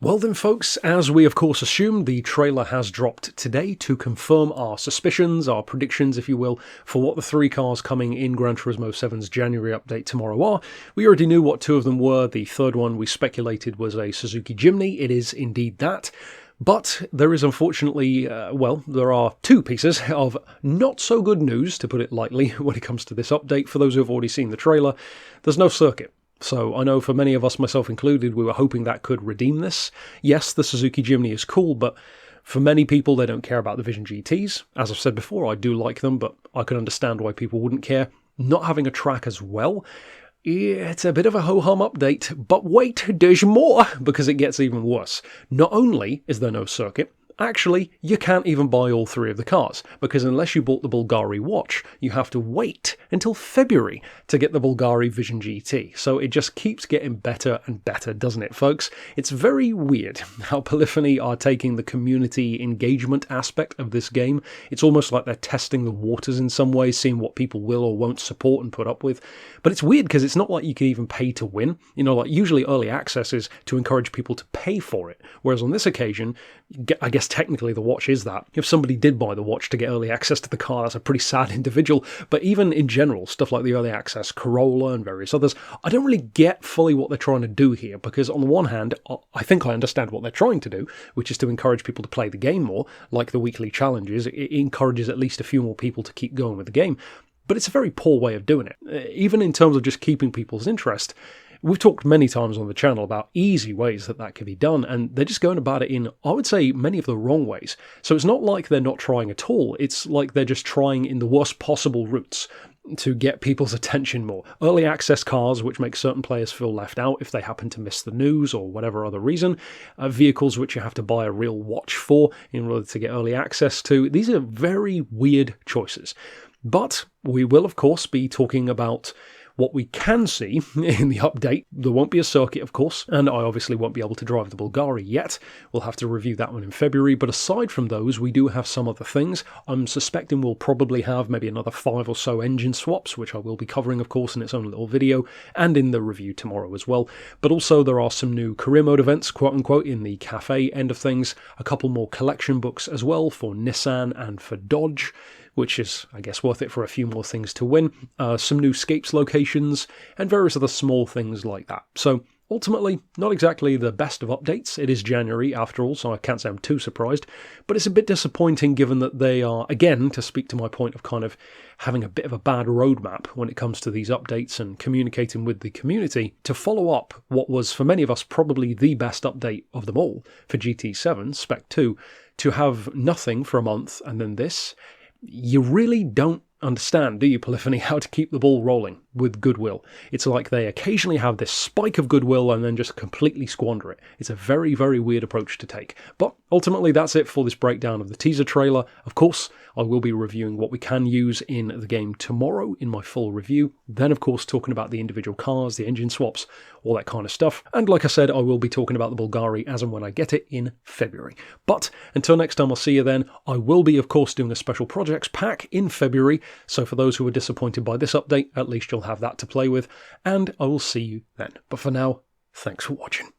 Well then folks, as we of course assumed, the trailer has dropped today to confirm our suspicions, our predictions if you will, for what the three cars coming in Gran Turismo 7's January update tomorrow are. We already knew what two of them were. The third one we speculated was a Suzuki Jimny. It is indeed that. But there is unfortunately, there are two pieces of not so good news, to put it lightly, when it comes to this update. For those who have already seen the trailer, there's no circuit. So I know for many of us, myself included, we were hoping that could redeem this. Yes, the Suzuki Jimny is cool, but for many people, they don't care about the Vision GTs. As I've said before, I do like them, but I can understand why people wouldn't care. Not having a track as well, it's a bit of a ho-hum update, but wait, there's more, because it gets even worse. Not only is there no circuit, actually, you can't even buy all three of the cars, because unless you bought the Bulgari watch, you have to wait until February to get the Bulgari Vision GT. So it just keeps getting better and better, doesn't it, folks? It's very weird how Polyphony are taking the community engagement aspect of this game. It's almost like they're testing the waters in some ways, seeing what people will or won't support and put up with. But it's weird because it's not like you can even pay to win. You know, like usually early access is to encourage people to pay for it. Whereas on this occasion, I guess technically the watch is that. If somebody did buy the watch to get early access to the car, that's a pretty sad individual. But even in general, stuff like the early access Corolla and various others, I don't really get fully what they're trying to do here, because on the one hand, I think I understand what they're trying to do, which is to encourage people to play the game more, like the weekly challenges. It encourages at least a few more people to keep going with the game. But it's a very poor way of doing it, even in terms of just keeping people's interest. We've talked many times on the channel about easy ways that can be done, and they're just going about it in, I would say, many of the wrong ways. So it's not like they're not trying at all, it's like they're just trying in the worst possible routes to get people's attention more. Early access cars, which make certain players feel left out if they happen to miss the news or whatever other reason. Vehicles which you have to buy a real watch for in order to get early access to. These are very weird choices. But we will, of course, be talking about what we can see in the update. There won't be a circuit, of course, and I obviously won't be able to drive the Bulgari yet. We'll have to review that one in February, but aside from those, we do have some other things. I'm suspecting we'll probably have maybe another 5 or so engine swaps, which I will be covering, of course, in its own little video, and in the review tomorrow as well. But also there are some new career mode events, quote-unquote, in the cafe end of things, a couple more collection books as well for Nissan and for Dodge, which is, I guess, worth it for a few more things to win, some new escapes locations, and various other small things like that. So, ultimately, not exactly the best of updates. It is January, after all, so I can't say I'm too surprised, but it's a bit disappointing given that they are, again, to speak to my point of kind of having a bit of a bad roadmap when it comes to these updates and communicating with the community, to follow up what was, for many of us, probably the best update of them all for GT7, Spec 2, to have nothing for a month and then this. You really don't understand, do you, Polyphony, how to keep the ball rolling with goodwill. It's like they occasionally have this spike of goodwill and then just completely squander it. It's a very, very weird approach to take. But ultimately, that's it for this breakdown of the teaser trailer. Of course, I will be reviewing what we can use in the game tomorrow in my full review. Then, of course, talking about the individual cars, the engine swaps, all that kind of stuff. And like I said, I will be talking about the Bulgari as and when I get it in February. But until next time, I'll see you then. I will be, of course, doing a special projects pack in February. So for those who are disappointed by this update, at least you'll have that to play with. And I will see you then. But for now, thanks for watching.